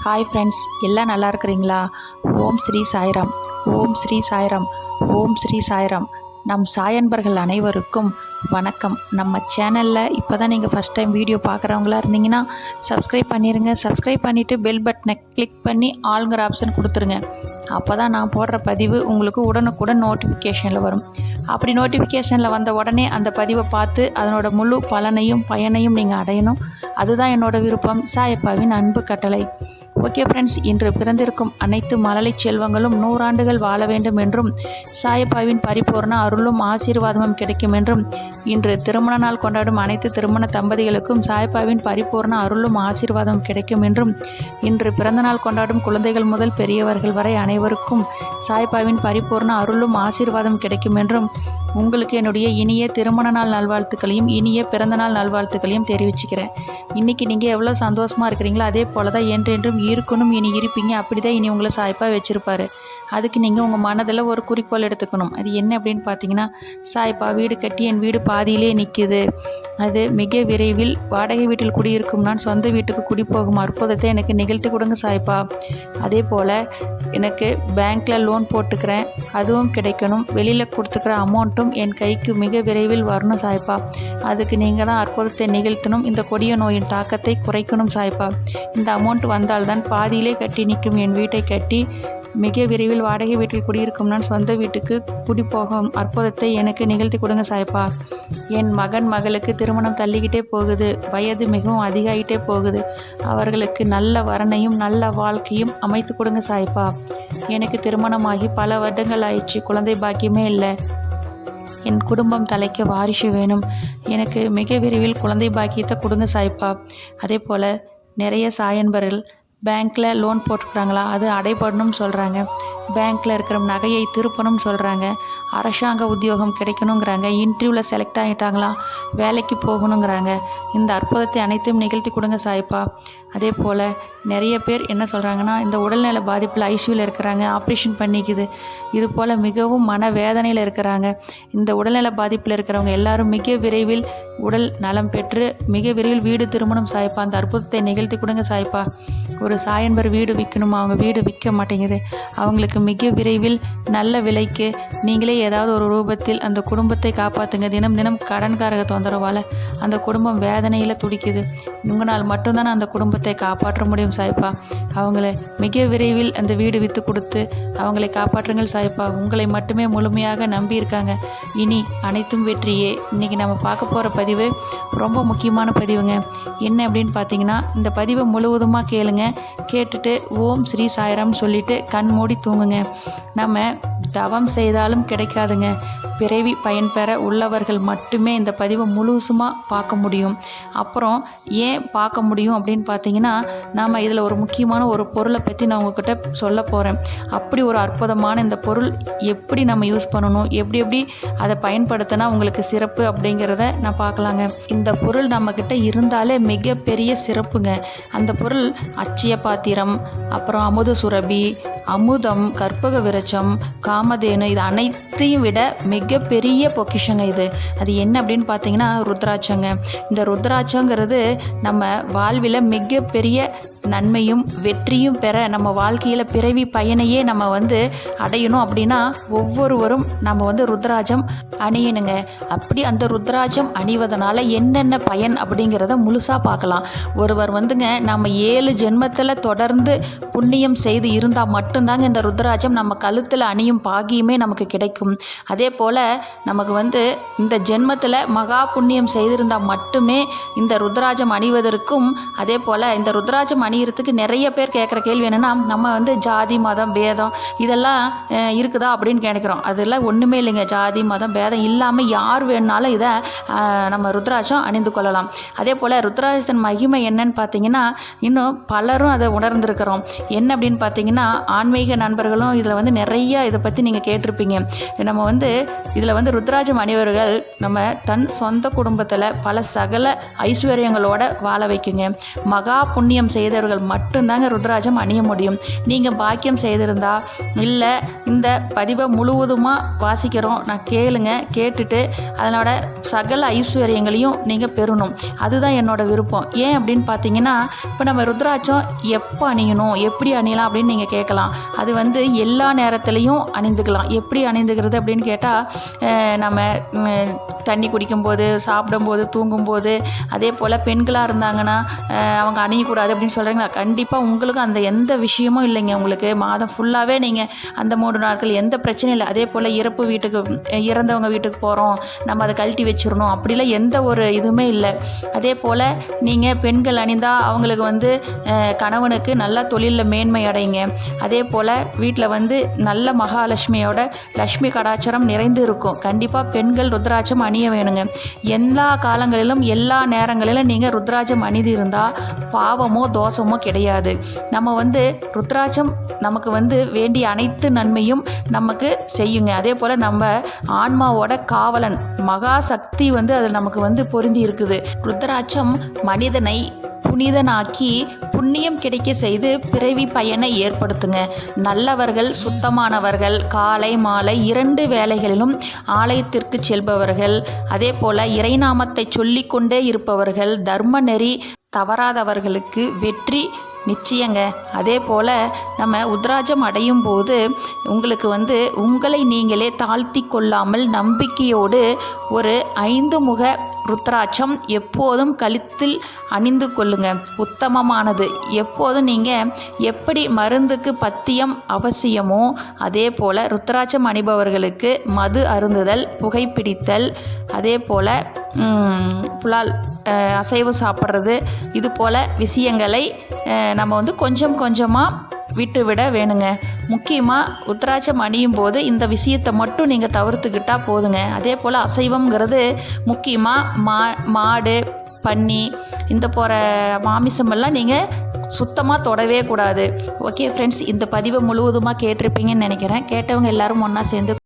Hi friends, எல்லாம் நல்லா இருக்கிறீங்களா? ஓம் ஸ்ரீ சாய்ராம், ஓம் ஸ்ரீ சாய்ராம், ஓம் ஸ்ரீ சாய்ராம். நம் சாயன்பர்கள் அனைவருக்கும் வணக்கம். நம்ம சேனலில் இப்போ தான் நீங்கள் ஃபஸ்ட் டைம் வீடியோ பார்க்குறவங்களா இருந்தீங்கன்னா சப்ஸ்கிரைப் பண்ணிடுங்க. சப்ஸ்கிரைப் பண்ணிவிட்டு பெல் பட்டனை கிளிக் பண்ணி ஆளுங்கிற ஆப்ஷன் கொடுத்துருங்க. அப்போ தான் நான் போடுற பதிவு உங்களுக்கு உடனுக்குடன் நோட்டிஃபிகேஷனில் வரும். அப்படி நோட்டிஃபிகேஷனில் வந்த உடனே அந்த பதிவை பார்த்து அதனோட முழு பலனையும் பயனையும் நீங்கள் அடையணும். அதுதான் என்னோடய விருப்பம். சாயப்பாவின் அன்பு கட்டளை. ஓகே ஃப்ரெண்ட்ஸ், இன்று பிறந்திருக்கும் அனைத்து மழலை செல்வங்களும் 100 ஆண்டுகள் வாழ வேண்டும் என்றும் சாயப்பாவின் பரிபூர்ண அருளும் ஆசீர்வாதமும் கிடைக்கும் என்றும், இன்று திருமண நாள் கொண்டாடும் அனைத்து திருமண தம்பதிகளுக்கும் சாயப்பாவின் பரிபூர்ண அருளும் ஆசீர்வாதம் கிடைக்கும் என்றும், இன்று பிறந்தநாள் கொண்டாடும் குழந்தைகள் முதல் பெரியவர்கள் வரை அனைவருக்கும் சாயப்பாவின் பரிபூர்ண அருளும் ஆசீர்வாதம் கிடைக்கும் என்றும் உங்களுக்கு என்னுடைய இனிய திருமண நாள் நல்வாழ்த்துக்களையும் இனிய பிறந்தநாள் நல்வாழ்த்துக்களையும் தெரிவிச்சுக்கிறேன். இன்றைக்கி நீங்கள் எவ்வளோ சந்தோஷமாக இருக்கிறீங்களோ அதே போல் தான் என்றென்றும் இருக்கணும். இனி இருப்பீங்க. அப்படி தான் இனி உங்களை சாய்ப்பா வச்சுருப்பார். அதுக்கு நீங்கள் உங்கள் மனதில் ஒரு குறிக்கோள் எடுத்துக்கணும். அது என்ன அப்படின்னு பார்த்தீங்கன்னா, சாய்ப்பா வீடு கட்டி என் வீடு பாதியிலே நிற்கிது, அது மிக விரைவில் வாடகை வீட்டில் குடியிருக்கும் நான் சொந்த வீட்டுக்கு குடி போகும் அற்புதத்தை எனக்கு நிகழ்த்தி கொடுங்க சாய்ப்பா. அதே போல் எனக்கு பேங்க்கில் லோன் போட்டுக்கிறேன், அதுவும் கிடைக்கணும். வெளியில் கொடுத்துக்கிற அமௌண்ட்டும் என் கைக்கு மிக விரைவில் வரணும் சாய்ப்பா. அதுக்கு நீங்கள் தான் அற்புதத்தை நிகழ்த்தணும். இந்த கொடிய நோயின் தாக்கத்தை குறைக்கணும் சாய்ப்பா. இந்த அமௌண்ட் வந்தால்தான் பாதியிலே கட்டி நிற்கும் என் வீட்டை கட்டி மிக விரைவில் வாடகை வீட்டில் குடியிருக்கும் நான் சொந்த வீட்டுக்கு குடி போகும் அற்புதத்தை எனக்கு நிகழ்த்தி கொடுங்க சாய்ப்பா. என் மகன் மகளுக்கு திருமணம் தள்ளிக்கிட்டே போகுது, வயது மிகவும் அதிகாகிட்டே போகுது. அவர்களுக்கு நல்ல வரனையும் நல்ல வாழ்க்கையும் அமைத்து கொடுங்க சாய்ப்பா. எனக்கு திருமணமாகி பல வருடங்கள் ஆயிடுச்சு, குழந்தை பாக்கியமே இல்லை. என் குடும்பம் தலைக்க வாரிசு வேணும். எனக்கு மிக விரைவில் குழந்தை பாக்கியத்தை கொடுங்க சாய்ப்பா. அதே போல் நிறைய சாயன்பர்கள் பேங்க்கில் லோன் போட்டுக்கிறாங்களா, அது அடைபடணும்னு சொல்கிறாங்க. பேங்க்கில் இருக்கிற நகையை திருப்பணும்னு சொல்கிறாங்க. அரசாங்க உத்தியோகம் கிடைக்கணுங்கிறாங்க. இன்டர்வியூவில் செலக்ட் ஆகிட்டாங்களா, வேலைக்கு போகணுங்கிறாங்க. இந்த அற்புதத்தை அனைத்தையும் நிகழ்த்தி கொடுங்க சாய்ப்பா. அதே போல் நிறைய பேர் என்ன சொல்கிறாங்கன்னா, இந்த உடல்நல பாதிப்பில் ஐசியூவில் இருக்கிறாங்க, ஆப்ரேஷன் பண்ணிக்குது, இது போல் மிகவும் மனவேதனையில் இருக்கிறாங்க. இந்த உடல்நல பாதிப்பில் இருக்கிறவங்க எல்லாரும் மிக விரைவில் உடல் நலம் பெற்று மிக விரைவில் வீடு திருமணம் சாய்ப்பா. அந்த அற்புதத்தை நிகழ்த்தி கொடுங்க சாய்ப்பா. ஒரு சாயன்பர் வீடு விற்கணுமா, அவங்க வீடு விற்க மாட்டேங்குது. அவங்களுக்கு மிக விரைவில் நல்ல விலைக்கு நீங்களே ஏதாவது ஒரு ரூபத்தில் அந்த குடும்பத்தை காப்பாற்றுங்க. தினம் தினம் கடன்காரக தொந்தரவால் அந்த குடும்பம் வேதனையில் துடிக்குது. உங்களால் மட்டும்தான் அந்த குடும்பத்தை காப்பாற்ற முடியும் சாய்ப்பா. அவங்கள மிக விரைவில் அந்த வீடு விற்று கொடுத்து அவங்களை காப்பாற்றுங்கள் சாய்ப்பா. உங்களை மட்டுமே முழுமையாக நம்பியிருக்காங்க. இனி அனைத்தும் வெற்றியே. இன்றைக்கி நம்ம பார்க்க போகிற பதிவு ரொம்ப முக்கியமான பதிவுங்க. என்ன அப்படின்னு பார்த்தீங்கன்னா, இந்த பதிவை முழுவதுமாக கேளுங்க. கேட்டுட்டு ஓம் ஸ்ரீ சாய்ராம்னு சொல்லிவிட்டு கண் மூடி தூங்குங்க. நம்ம தவம் செய்தாலும் கிடைக்காதுங்க. பிறவி பயன்பெற உள்ளவர்கள் மட்டுமே இந்த பதிவை முழுசுமாக பார்க்க முடியும். அப்புறம் ஏன் பார்க்க முடியும் அப்படின்னு பார்த்தீங்கன்னா, நாம் இதில் ஒரு முக்கியமான ஒரு பொருளை பற்றி நான் உங்ககிட்ட சொல்ல போகிறேன். அப்படி ஒரு அற்புதமான இந்த பொருள் எப்படி நம்ம யூஸ் பண்ணணும், எப்படி அதை பயன்படுத்தினா உங்களுக்கு சிறப்பு அப்படிங்கிறத நான் பார்க்கலாங்க. இந்த பொருள் நம்மக்கிட்ட இருந்தாலே மிகப்பெரிய சிறப்புங்க. அந்த பொருள் அட்சய பாத்திரம், அப்புறம் அமுத சுரபி, அமுதம், கற்பக விருட்சம், காமதேனு, இது அனைத்தையும் விட மிகப்பெரிய பொக்கிஷங்க இது. அது என்ன அப்படின்னு பார்த்தீங்கன்னா ருத்ராட்சங்க. இந்த ருத்ராட்சங்கிறது நம்ம வாழ்வில் மிகப்பெரிய நன்மையும் வெற்றியும் பெற, நம்ம வாழ்க்கையில் பிறவி பயனையே நம்ம அடையணும் அப்படின்னா ஒவ்வொருவரும் நம்ம ருத்ராட்சம் அணியணுங்க. அப்படி அந்த ருத்ராட்சம் அணிவதனால என்னென்ன பயன் அப்படிங்கிறத முழுசாக பார்க்கலாம். ஒருவர் நம்ம 7 ஜென்மத்தில் தொடர்ந்து புண்ணியம் செய்து இருந்தால் மட்டும்தாங்க இந்த ருத்ராட்சம் நம்ம கழுத்தில் அணியும் பாகியமே நமக்கு கிடைக்கும். அதே போல் நமக்கு இந்த ஜென்மத்தில் மகா புண்ணியம் செய்திருந்தால் மட்டுமே இந்த ருத்ராட்சம் அணிவதற்கும், அதே போல் இந்த ருத்ராட்சம் அணிகிறதுக்கு நிறைய பேர் கேட்குற கேள்வி என்னென்னா, நம்ம ஜாதி மதம் பேதம் இதெல்லாம் இருக்குதா அப்படின்னு கேட்குறோம். அதெல்லாம் ஒன்றுமே இல்லைங்க. ஜாதி மதம் பேதம் இல்லாமல் யார் வேணுனாலும் இதை நம்ம ருத்ராட்சம் அணிந்து கொள்ளலாம். அதே போல் ருத்ராட்சத்தின் மகிமை என்னன்னு பார்த்தீங்கன்னா, இன்னும் பலரும் அதை உணர்ந்திருக்கிறோம். என்ன அப்படின்னு பார்த்தீங்கன்னா, ஆன்மீக நண்பர்களும் இதில் நிறைய இதை பற்றி நீங்கள் கேட்டிருப்பீங்க. நம்ம இதில் வந்து ருத்ராட்சம் அணிவர்கள் நம்ம தன் சொந்த குடும்பத்தில் பல சகல ஐஸ்வர்யங்களோட வாழ வைக்குங்க. மகா புண்ணியம் செய்தவர்கள் மட்டும்தாங்க ருத்ராட்சம் அணிய முடியும். நீங்கள் பாக்கியம் செய்திருந்தா இல்லை இந்த பதிவை முழுவதுமாக வாசிக்கிறோம் நான் கேளுங்க, கேட்டுட்டு அதனோட சகல ஐஸ்வர்யங்களையும் நீங்கள் பெறணும். அதுதான் என்னோட விருப்பம். ஏன் அப்படின்னு பார்த்தீங்கன்னா, இப்போ நம்ம ருத்ராட்சம் எப்போ அணியணும், எப்படி அணியலாம் அப்படின்னு நீங்கள் கேட்கலாம். அது வந்து எல்லா நேரத்துலையும் அணிந்துக்கலாம். எப்படி அணிந்துக்கிறது அப்படின்னு கேட்டால், நம்ம தண்ணி குடிக்கும்போது, சாப்பிடும்போது, தூங்கும்போது, அதே போல் பெண்களாக இருந்தாங்கன்னா அவங்க அணியக்கூடாது அப்படின்னு சொல்கிறீங்களா? கண்டிப்பாக உங்களுக்கு அந்த எந்த விஷயமும் இல்லைங்க. உங்களுக்கு மாதம் ஃபுல்லாகவே நீங்கள் அந்த 3 நாட்கள் எந்த பிரச்சனையும் இல்லை. அதே போல் இறந்தவங்க வீட்டுக்கு போகிறோம், நம்ம அதை கழட்டி வச்சிடணும் அப்படிலாம் எந்த ஒரு இதுவுமே இல்லை. அதே போல் நீங்கள் பெண்கள் அணிந்தால் அவங்களுக்கு வந்து கணவனுக்கு நல்லா தொழிலில் மேன்மை அடைங்க. அதே போல் வீட்டில் வந்து நல்ல மகாலட்சுமியோட லக்ஷ்மி கடாச்சரம் நிறைந்து இருக்கும். கண்டிப்பாக பெண்கள் ருத்ராட்சம் அணிய வேணுங்க. எல்லா காலங்களிலும் எல்லா நேரங்களிலும் நீங்கள் ருத்ராட்சம் அணிந்து இருந்தால் பாவமோ தோஷமோ கிடையாது. நம்ம வந்து ருத்ராட்சம் நமக்கு வந்து வேண்டிய அனைத்து நன்மையும் நமக்கு செய்யுங்க. அதே போல் நம்ம ஆன்மாவோட காவலன் மகா சக்தி வந்து அதில் நமக்கு வந்து பொருந்தி இருக்குது. ருத்ராட்சம் மனிதனை புனிதனாக்கி புண்ணியம் கிடைக்க செய்து பிறவி பயனை ஏற்படுத்துங்க. நல்லவர்கள், சுத்தமானவர்கள், காலை மாலை 2 வேளைகளிலும் ஆலயத்திற்கு செல்பவர்கள், அதே போல் இறைநாமத்தை சொல்லிக்கொண்டே இருப்பவர்கள், தர்ம நெறி தவறாதவர்களுக்கு வெற்றி நிச்சயங்க. அதே போல் நம்ம ருத்ராட்சம் அடையும் போது உங்களுக்கு வந்து உங்களை நீங்களே தாழ்த்தி கொள்ளாமல் நம்பிக்கையோடு ஒரு 5 முக ருத்ராட்சம் எப்போதும் கழுத்தில் அணிந்து கொள்ளுங்க. உத்தமமானது. எப்போதும் நீங்கள் எப்படி மருந்துக்கு பத்தியம் அவசியமோ அதே போல் ருத்ராட்சம் அணிபவர்களுக்கு மது அருந்துதல், புகைப்பிடித்தல், அதே போல் புலால் அசைவம் சாப்பிட்றது, இது போல் விஷயங்களை நம்ம வந்து கொஞ்சம் கொஞ்சமாக விட்டு விட வேணுங்க. முக்கியமாக ருத்ராட்சம் அணியும் போது இந்த விஷயத்தை மட்டும் நீங்கள் தவிர்த்துக்கிட்டால் போதுங்க. அதே போல் அசைவங்கிறது முக்கியமாக மாடு, பன்னி, இந்த போகிற மாமிசமெல்லாம் நீங்கள் சுத்தமாக தொடவே கூடாது. ஓகே ஃப்ரெண்ட்ஸ், இந்த பதிவை முழுவதுமாக கேட்டிருப்பீங்கன்னு நினைக்கிறேன். கேட்டவங்க எல்லோரும் ஒன்றா சேர்ந்து